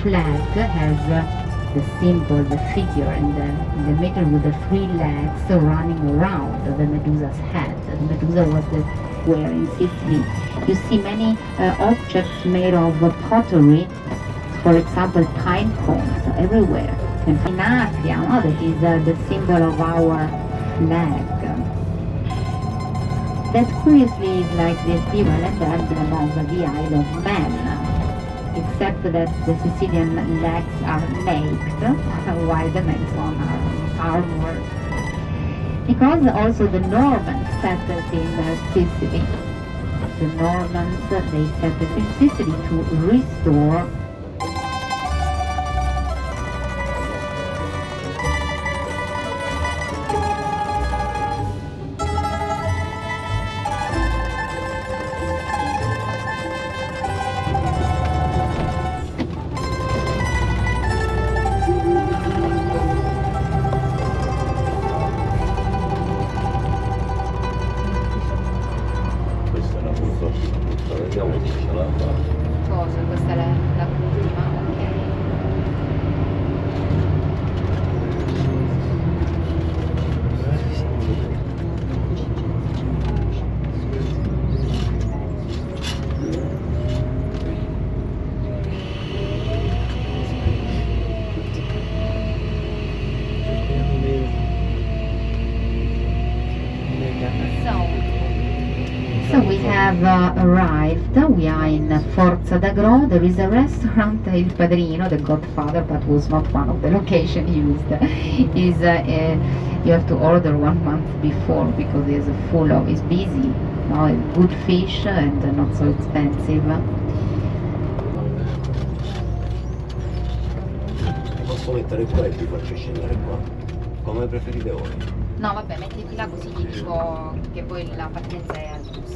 flag has the symbol, the figure in the middle with the three legs running around the Medusa's head. The Medusa was where in Sicily you see many objects made of pottery, for example pine cones everywhere. And Pinacchia, that is the symbol of our flag. That curiously is like the equivalent emblem of the Isle of Man, except that the Sicilian legs are naked, while the men's one are armored. Because also the Normans settled in Sicily. The Normans, they settled in Sicily to restore cosa, questa è l'ultima, ok. So we have arrived, we are in Forza d'Agro. There is a restaurant, Il Padrino, the Godfather, but was not one of the locations used. You have to order 1 month before because it's full of, it's busy, good fish and not so expensive. Posso mettere qua e ti faccio scendere qua, come preferite voi. No, vabbè, mettiti là così gli dico che poi la partenza è al bus.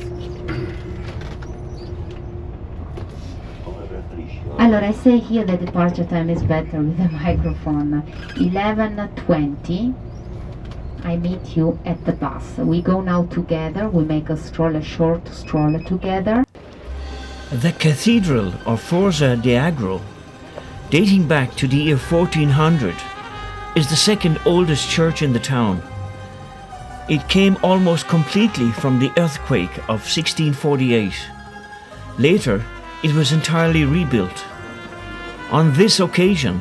Allora, I say here the departure time is better with the microphone. 11:20. I meet you at the bus. We go now together. We make a short stroll together. The Cathedral of Forza d'Agro, dating back to the year 1400, is the second oldest church in the town. It came almost completely from the earthquake of 1648. Later, it was entirely rebuilt. On this occasion,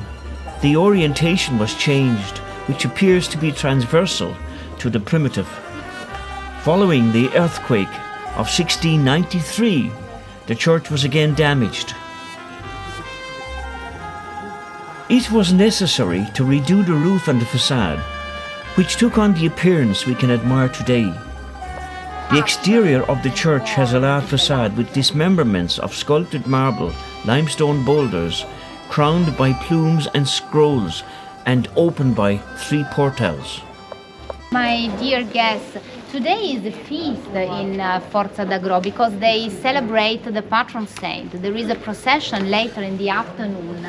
the orientation was changed, which appears to be transversal to the primitive. Following the earthquake of 1693, the church was again damaged. It was necessary to redo the roof and the facade, which took on the appearance we can admire today. The exterior of the church has a large facade with dismemberments of sculpted marble, limestone boulders, crowned by plumes and scrolls, and opened by 3 portals. My dear guests, today is a feast in Forza d'Agro because they celebrate the patron saint. There is a procession later in the afternoon.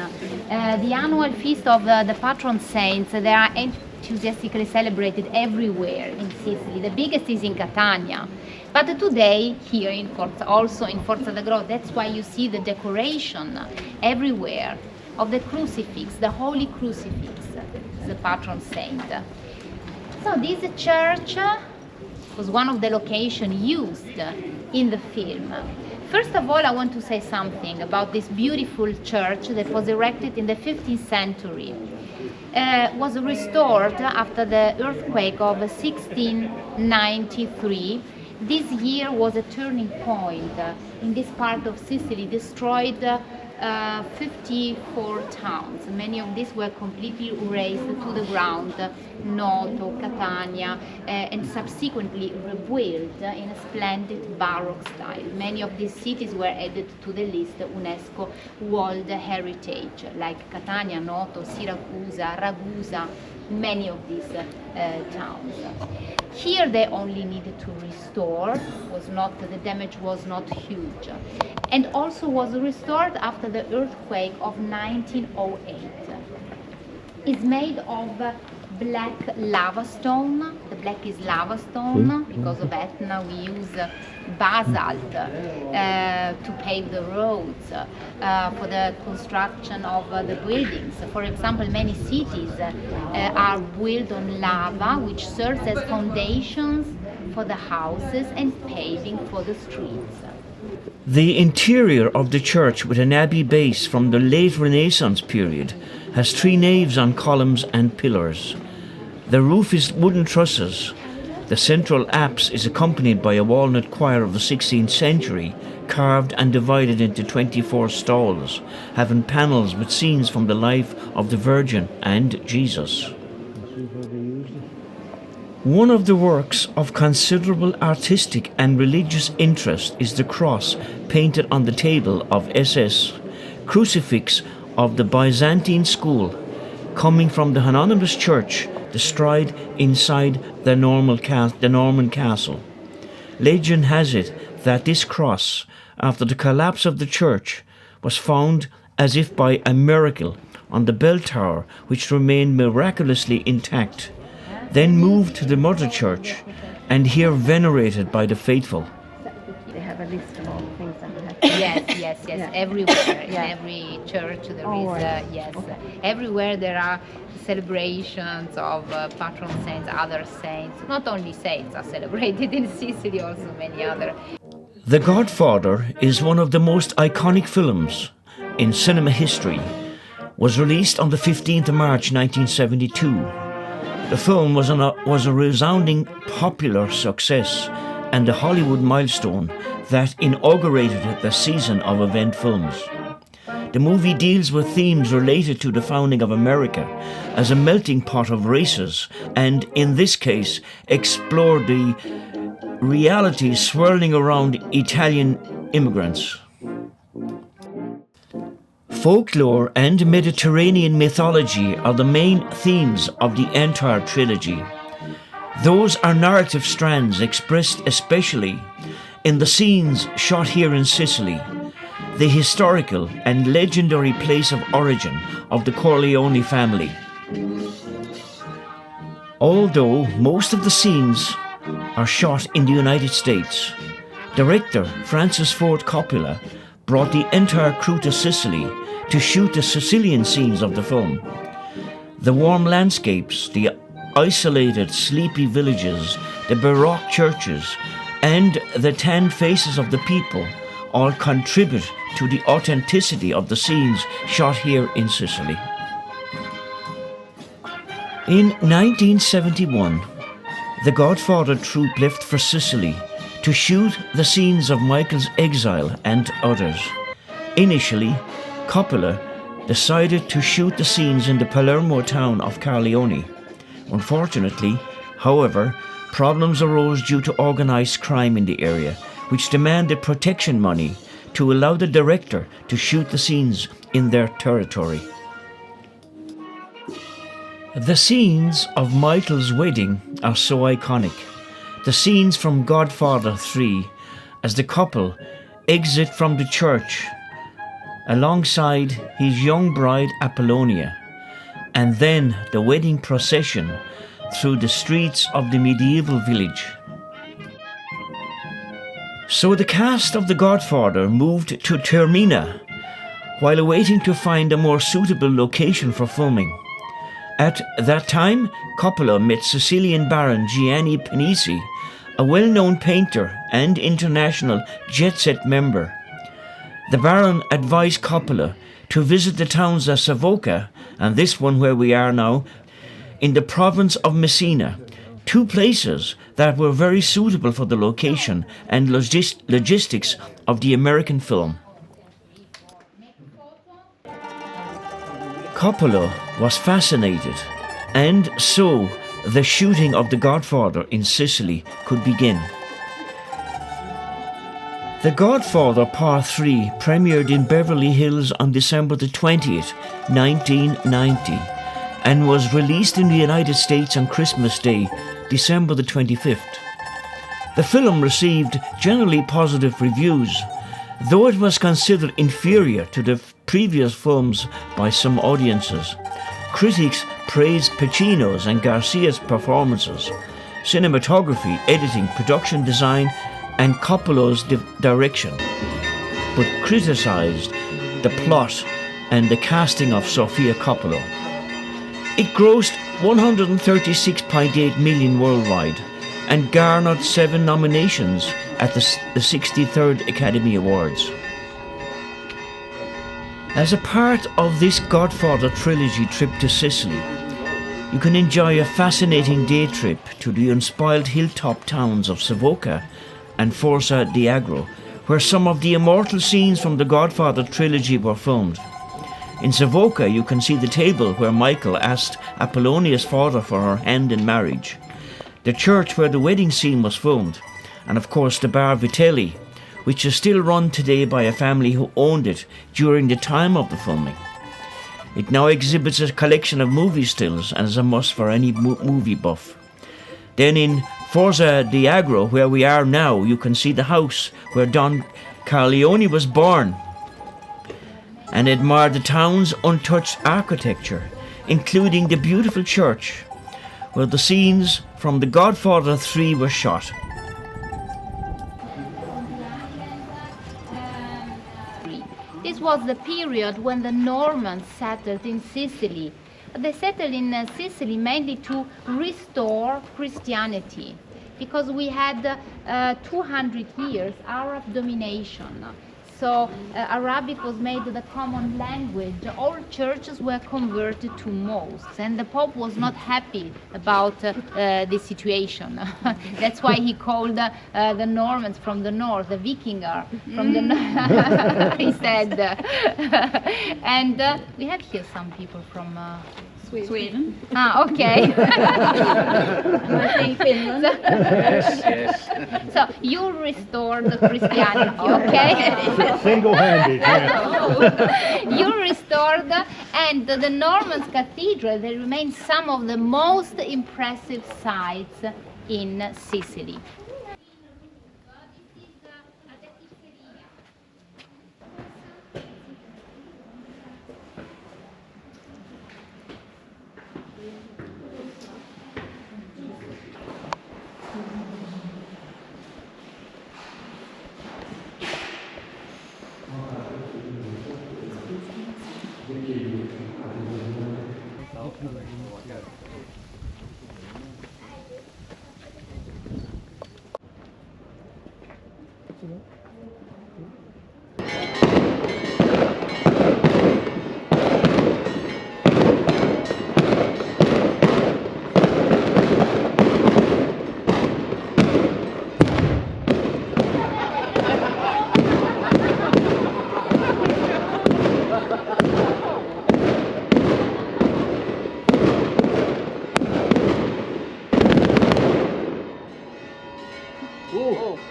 The annual feast of the patron saints, they are enthusiastically celebrated everywhere in Sicily. The biggest is in Catania. But today, here in Forza, also in Forza d'Agro, that's why you see the decoration everywhere of the crucifix, the holy crucifix, the patron saint. So this church was one of the locations used in the film. First of all, I want to say something about this beautiful church that was erected in the 15th century. Was restored after the earthquake of 1693. This year was a turning point in this part of Sicily, destroyed 54 towns. Many of these were completely erased to the ground, Noto, Catania, and subsequently rebuilt in a splendid Baroque style. Many of these cities were added to the list UNESCO World Heritage, like Catania, Noto, Siracusa, Ragusa, many of these towns. Here they only needed to restore, the damage was not huge, and also was restored after the earthquake of 1908. It's made of black lava stone. The black is lava stone. Because of Etna, we use basalt to pave the roads, for the construction of the buildings. For example, many cities are built on lava, which serves as foundations for the houses and paving for the streets. The interior of the church, with an abbey base from the late Renaissance period, has 3 naves on columns and pillars. The roof is wooden trusses. The central apse is accompanied by a walnut choir of the 16th century, carved and divided into 24 stalls, having panels with scenes from the life of the Virgin and Jesus. One of the works of considerable artistic and religious interest is the cross painted on the table of SS, crucifix of the Byzantine school, coming from the anonymous church destroyed inside the Norman castle. Legend has it that this cross, after the collapse of the church, was found as if by a miracle on the bell tower, which remained miraculously intact, then moved to the mother church, and here venerated by the faithful. They have a list of all the things that we have. Yes. Yeah. Everywhere, in Yeah. every church there Oh, is, right. yes. Okay. Everywhere there are celebrations of patron saints, other saints. Not only saints are celebrated in Sicily, also many other. The Godfather is one of the most iconic films in cinema history. Was released on the 15th of March 1972. The film was a resounding popular success and a Hollywood milestone that inaugurated the season of event films. The movie deals with themes related to the founding of America as a melting pot of races, and in this case explored the realities swirling around Italian immigrants. Folklore and Mediterranean mythology are the main themes of the entire trilogy. Those are narrative strands expressed especially in the scenes shot here in Sicily, the historical and legendary place of origin of the Corleone family. Although most of the scenes are shot in the United States, director Francis Ford Coppola brought the entire crew to Sicily to shoot the Sicilian scenes of the film. The warm landscapes, the isolated, sleepy villages, the Baroque churches, and the tanned faces of the people all contribute to the authenticity of the scenes shot here in Sicily. In 1971, the Godfather troupe left for Sicily to shoot the scenes of Michael's exile and others. Initially, Coppola decided to shoot the scenes in the Palermo town of Corleone. Unfortunately, however, problems arose due to organized crime in the area, which demanded protection money to allow the director to shoot the scenes in their territory. The scenes of Michael's wedding are so iconic. The scenes from Godfather 3, as the couple exit from the church alongside his young bride Apollonia, and then the wedding procession through the streets of the medieval village. So the cast of The Godfather moved to Taormina while awaiting to find a more suitable location for filming. At that time, Coppola met Sicilian Baron Gianni Panisi, a well-known painter and international jet-set member. The Baron advised Coppola to visit the towns of Savoca, and this one where we are now, in the province of Messina, two places that were very suitable for the location and logistics of the American film. Coppola was fascinated, and so the shooting of The Godfather in Sicily could begin. The Godfather Part 3 premiered in Beverly Hills on December the 20th, 1990, and was released in the United States on Christmas Day, December the 25th. The film received generally positive reviews, though it was considered inferior to the previous films by some audiences. Critics praised Pacino's and Garcia's performances, cinematography, editing, production design, and Coppola's direction, but criticised the plot and the casting of Sofia Coppola. It grossed $136.8 million worldwide and garnered 7 nominations at the 63rd Academy Awards. As a part of this Godfather trilogy trip to Sicily, you can enjoy a fascinating day trip to the unspoiled hilltop towns of Savoca and Forza di Agro, where some of the immortal scenes from the Godfather trilogy were filmed. In Savoca, you can see the table where Michael asked Apollonia's father for her hand in marriage, the church where the wedding scene was filmed, and of course the Bar Vitelli, which is still run today by a family who owned it during the time of the filming. It now exhibits a collection of movie stills and is a must for any movie buff. Then in Forza di Agro, where we are now, you can see the house where Don Corleone was born and admire the town's untouched architecture, including the beautiful church where the scenes from The Godfather 3 were shot. This was the period when the Normans settled in Sicily. They settled in Sicily mainly to restore Christianity, because we had 200 years Arab domination. So Arabic was made the common language. All churches were converted to mosques, and the Pope was not happy about this situation. That's why he called the Normans from the north, the Vikinger from the north, he said. And we have here some people from Sweden. Ah, okay. I think Finland. Yes. So you restored the Christianity, okay? Single-handed, yeah. You restored, and the Normans Cathedral, they remain some of the most impressive sites in Sicily.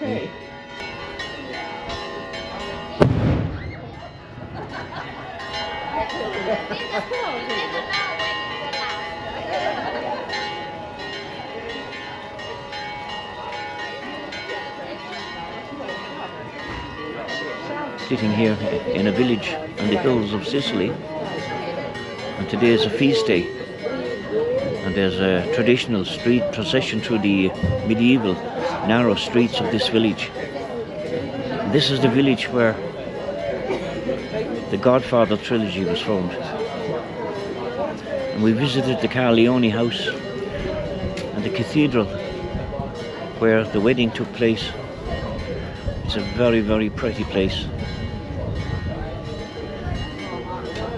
Okay. Sitting here in a village on the hills of Sicily, and today is a feast day, and there's a traditional street procession through the medieval narrow streets of this village. And this is the village where the Godfather trilogy was filmed, and we visited the Corleone house and the cathedral where the wedding took place. It's a very, very pretty place.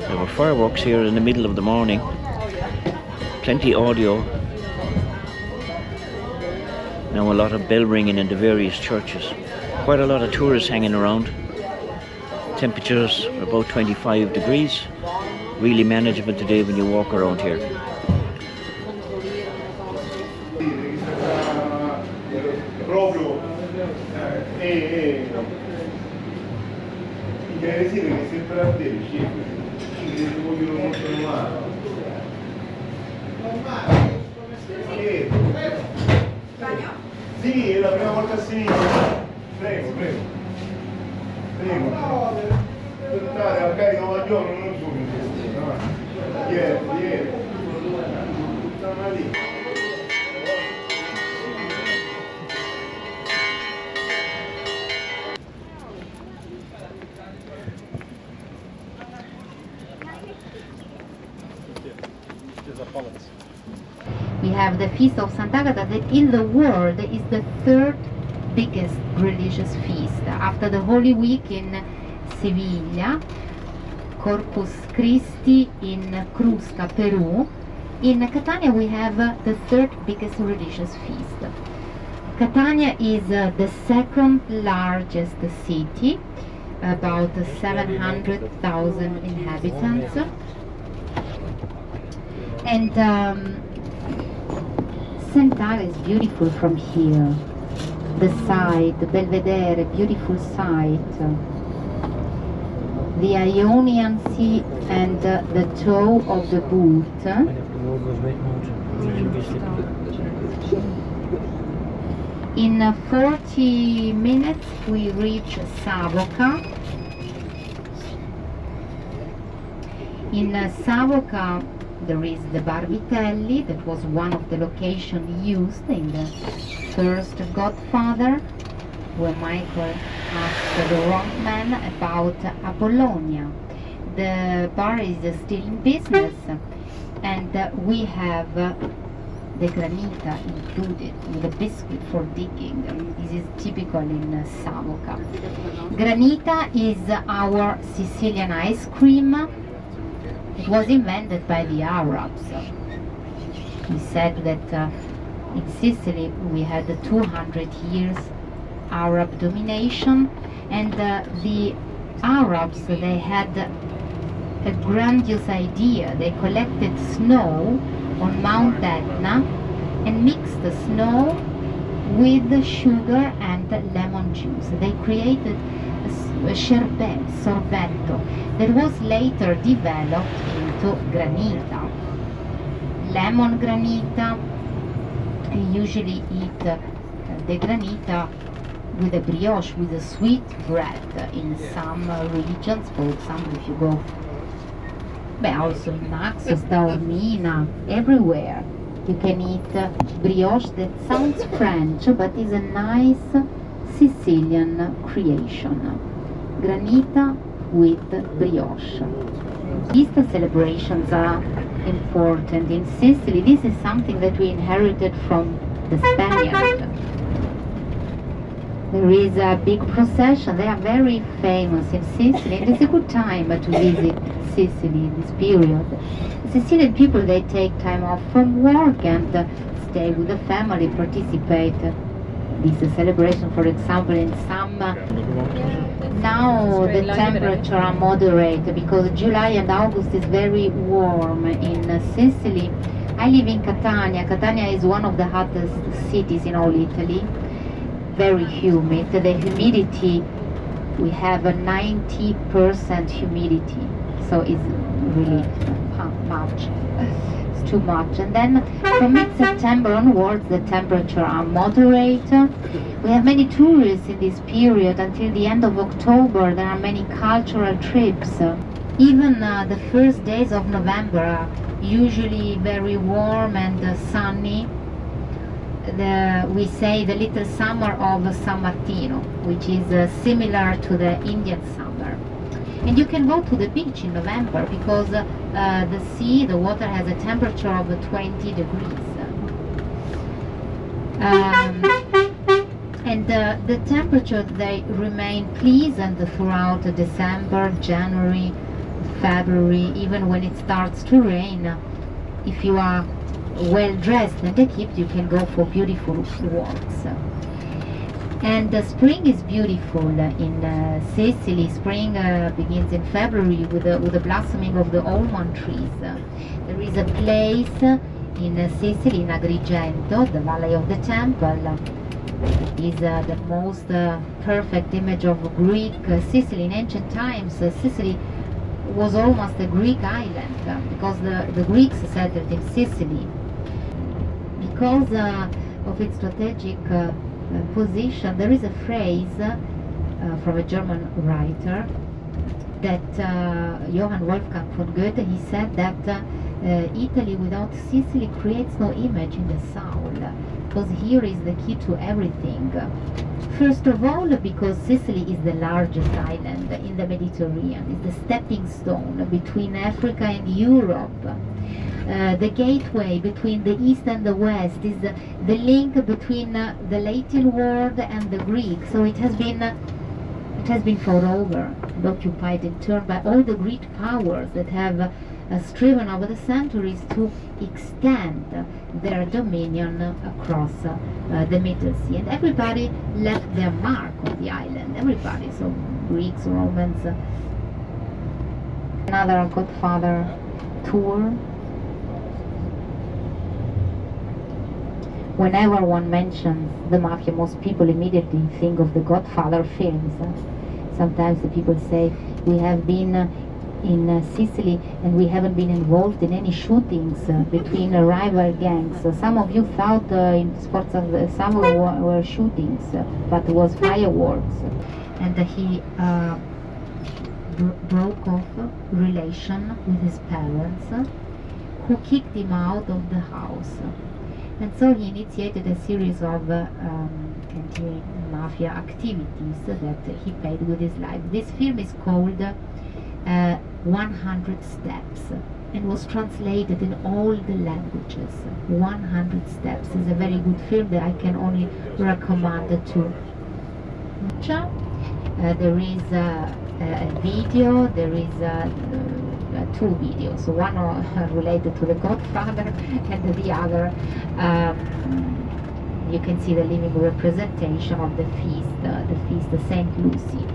There were fireworks here in the middle of the morning, plenty audio. Now a lot of bell ringing in the various churches. Quite a lot of tourists hanging around. Temperatures are about 25 degrees. Really manageable today when you walk around here. Sì, è la prima volta a sinistra. Prego, prego. Prego. Portare al carico maggiore non subito. We have the Feast of Sant'Agata that in the world is the third biggest religious feast after the Holy Week in Sevilla, Corpus Christi in Crusca, Peru. In Catania we have the third biggest religious feast. Catania is the second largest city, about 700,000 inhabitants. And Sant'Agata is beautiful from here. The site, the Belvedere, beautiful site. The Ionian Sea and the toe of the boot. In 40 minutes we reach Savoca. In Savoca there is the Barbitelli, that was one of the locations used in the first Godfather, where Michael asked the wrong man about Apollonia. The bar is still in business, and we have the granita included with a biscuit for digging. This is typical in Savoca. Granita is our Sicilian ice cream. It was invented by the Arabs. We said that in Sicily we had 200 years Arab domination, and the Arabs, they had a grandiose idea. They collected snow on Mount Etna and mixed the snow with sugar and lemon juice. They created a sherbet, sorbetto, that was later developed into granita. Lemon granita. You usually eat the granita with a brioche, with a sweet bread in some regions. For example, if you go, also in Naxos, Taormina, everywhere, you can eat brioche that sounds French but is a nice Sicilian creation. Granita with brioche. Easter celebrations are important in Sicily. This is something that we inherited from the Spaniards. There is a big procession. They are very famous in Sicily, and it's a good time to visit Sicily in this period. Sicilian people, they take time off from work and stay with the family, participate this celebration. For example, in some now the temperature are moderate because July and August is very warm in Sicily. I live in Catania. Catania is one of the hottest cities in all Italy. Very humid. The humidity, we have a 90% humidity, so it's really much. It's too much. And then from mid-September onwards the temperature are moderate. We have many tourists in this period. Until the end of October there are many cultural trips. Even the first days of November are usually very warm and sunny. We say the little summer of San Martino, which is similar to the Indian summer. And you can go to the beach in November because the sea, the water has a temperature of 20 degrees. And the temperature, they remain pleasant throughout December, January, February, even when it starts to rain. If you are well dressed and equipped, you can go for beautiful walks. And spring is beautiful in Sicily. Spring begins in February with the blossoming of the almond trees. There is a place in Sicily, in Agrigento, the Valley of the Temple. Is the most perfect image of Greek Sicily. In ancient times, Sicily was almost a Greek island because the Greeks settled in Sicily. Because of its strategic position, there is a phrase from a German writer that Johann Wolfgang von Goethe, he said that Italy without Sicily creates no image in the soul, because here is the key to everything. First of all, because Sicily is the largest island in the Mediterranean, it's the stepping stone between Africa and Europe. The gateway between the East and the West is the link between the Latin world and the Greek. So it has been fought over and occupied in turn by all the Greek powers that have striven over the centuries to extend their dominion across the Middle Sea. And everybody left their mark on the island. Everybody, so Greeks, Romans. Another Godfather tour. Whenever one mentions the mafia, most people immediately think of the Godfather films. Sometimes the people say, we have been in Sicily and we haven't been involved in any shootings between rival gangs. So some of you thought in Sports of the Summer were shootings, but it was fireworks. And he broke off relation with his parents, who kicked him out of the house. And so he initiated a series of anti-mafia activities that he paid with his life. This film is called 100 Steps and was translated in all the languages. 100 Steps is a very good film that I can only recommend to. There is a video, there is two videos, one related to the Godfather and the other you can see the living representation of the feast of St. Lucy.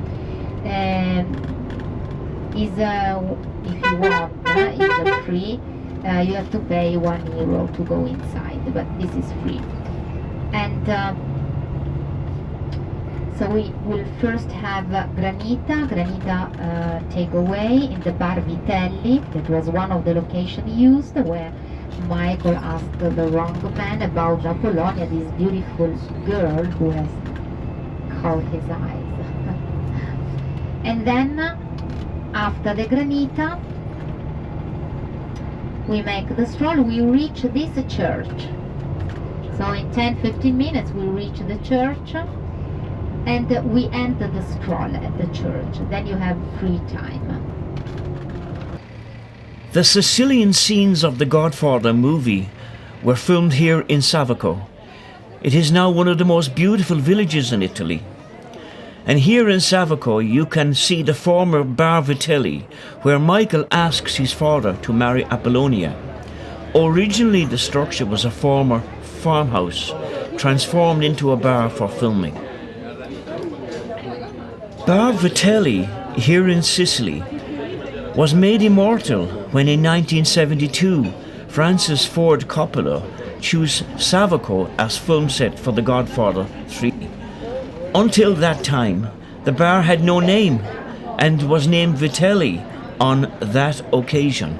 Is if you want, is free. You have to pay €1 to go inside, but this is free. And so we will first have Granita takeaway in the Bar Vitelli. That was one of the locations used, where Michael asked the wrong man about Apollonia, this beautiful girl who has caught his eyes. And then, after the Granita, we make the stroll, we reach this church. So in 10-15 minutes we reach the church, and we enter the stroll at the church. Then you have free time. The Sicilian scenes of the Godfather movie were filmed here in Savaco. It is now one of the most beautiful villages in Italy. And here in Savaco you can see the former Bar Vitelli, where Michael asks his father to marry Apollonia. Originally the structure was a former farmhouse, transformed into a bar for filming. Bar Vitelli, here in Sicily, was made immortal when in 1972 Francis Ford Coppola chose Savaco as film set for The Godfather 3. Until that time, the bar had no name and was named Vitelli on that occasion.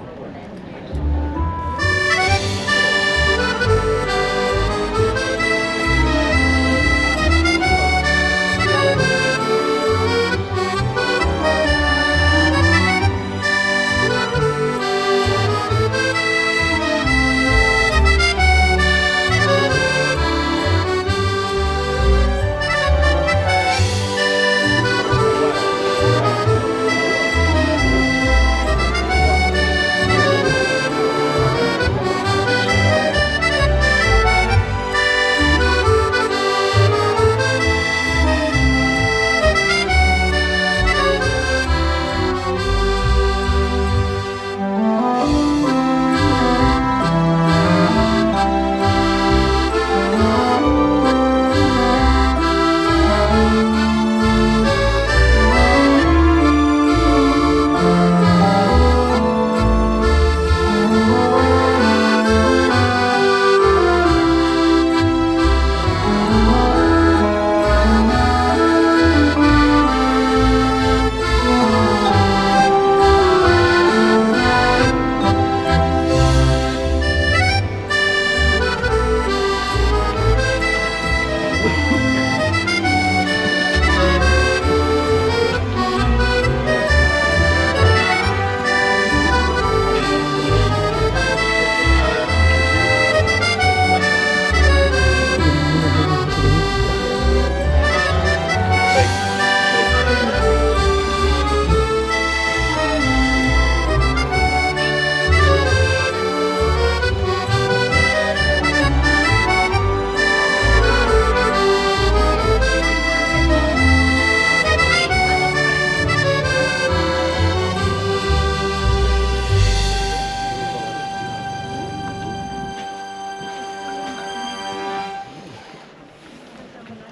Taking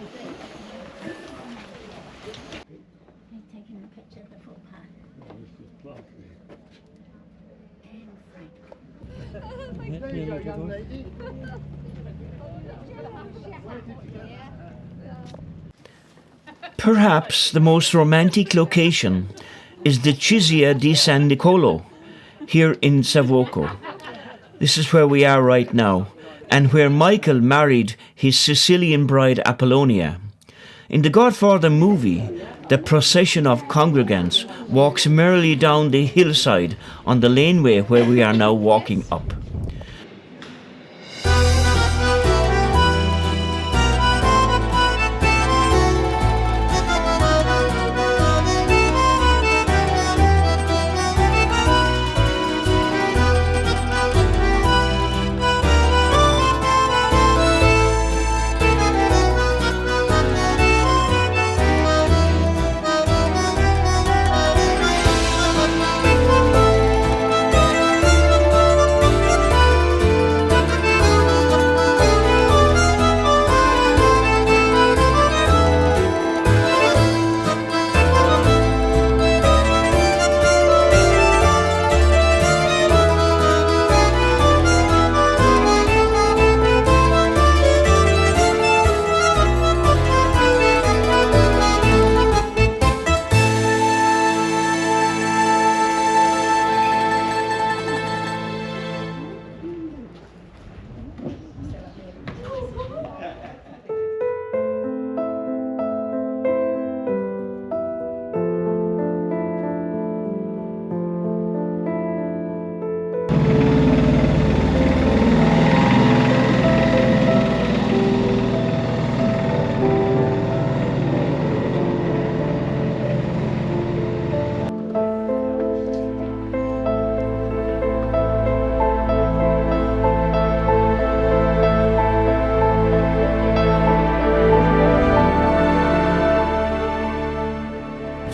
a picture of the footpath. There you go, young lady. Perhaps the most romantic location is the Chiesa di San Nicolo, here in Savoco. This is where we are right now, and where Michael married his Sicilian bride Apollonia. In the Godfather movie, the procession of congregants walks merrily down the hillside on the laneway where we are now walking up.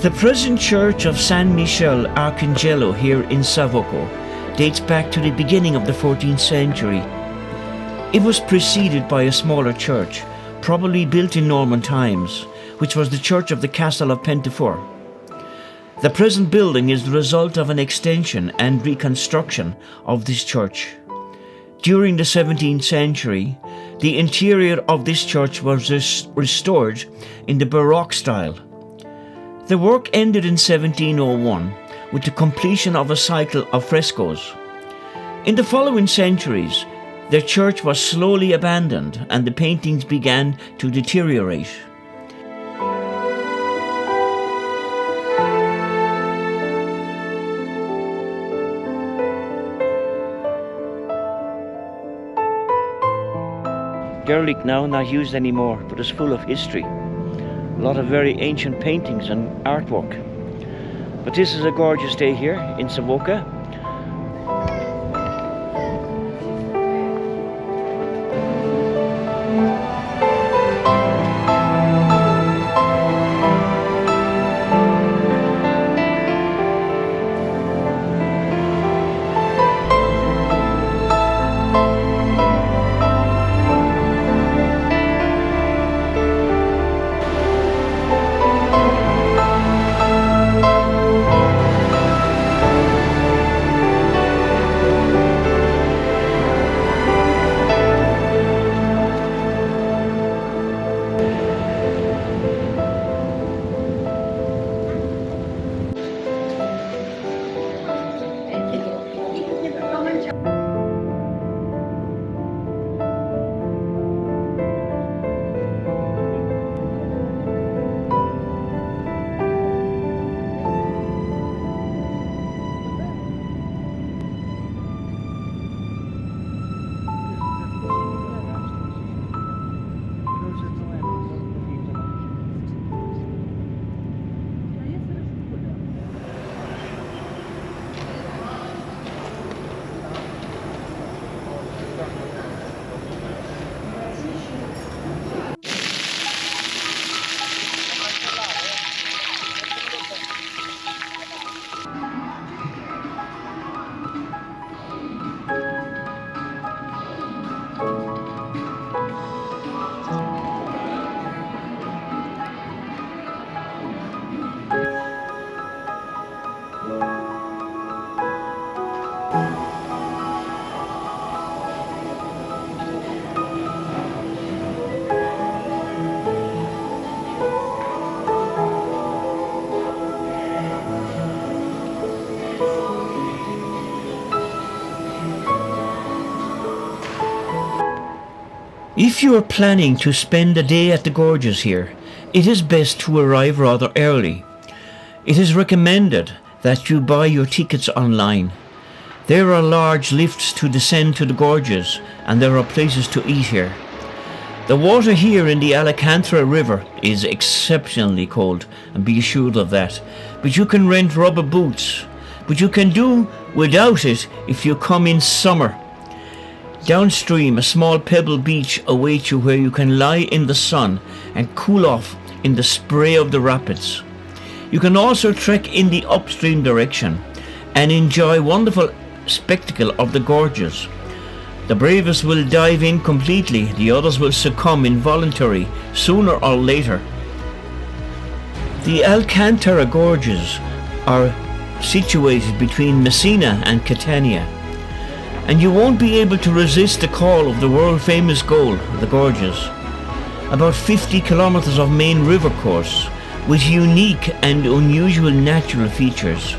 The present church of San Michele Arcangelo here in Savoco dates back to the beginning of the 14th century. It was preceded by a smaller church, probably built in Norman times, which was the church of the Castle of Pentafore. The present building is the result of an extension and reconstruction of this church. During the 17th century, the interior of this church was restored in the Baroque style. The work ended in 1701 with the completion of a cycle of frescoes. In the following centuries, the church was slowly abandoned and the paintings began to deteriorate. Derelict now, not used anymore, but is full of history. A lot of very ancient paintings and artwork. But this is a gorgeous day here in Savoca. If you are planning to spend a day at the gorges here, it is best to arrive rather early. It is recommended that you buy your tickets online. There are large lifts to descend to the gorges, and there are places to eat here. The water here in the Alcantara River is exceptionally cold, and be assured of that. But you can rent rubber boots. But you can do without it if you come in summer. Downstream, a small pebble beach awaits you where you can lie in the sun and cool off in the spray of the rapids. You can also trek in the upstream direction and enjoy wonderful spectacle of the gorges. The bravest will dive in completely, the others will succumb involuntarily sooner or later. The Alcantara Gorges are situated between Messina and Catania, and you won't be able to resist the call of the world famous goal, the gorges. About 50 kilometers of main river course with unique and unusual natural features.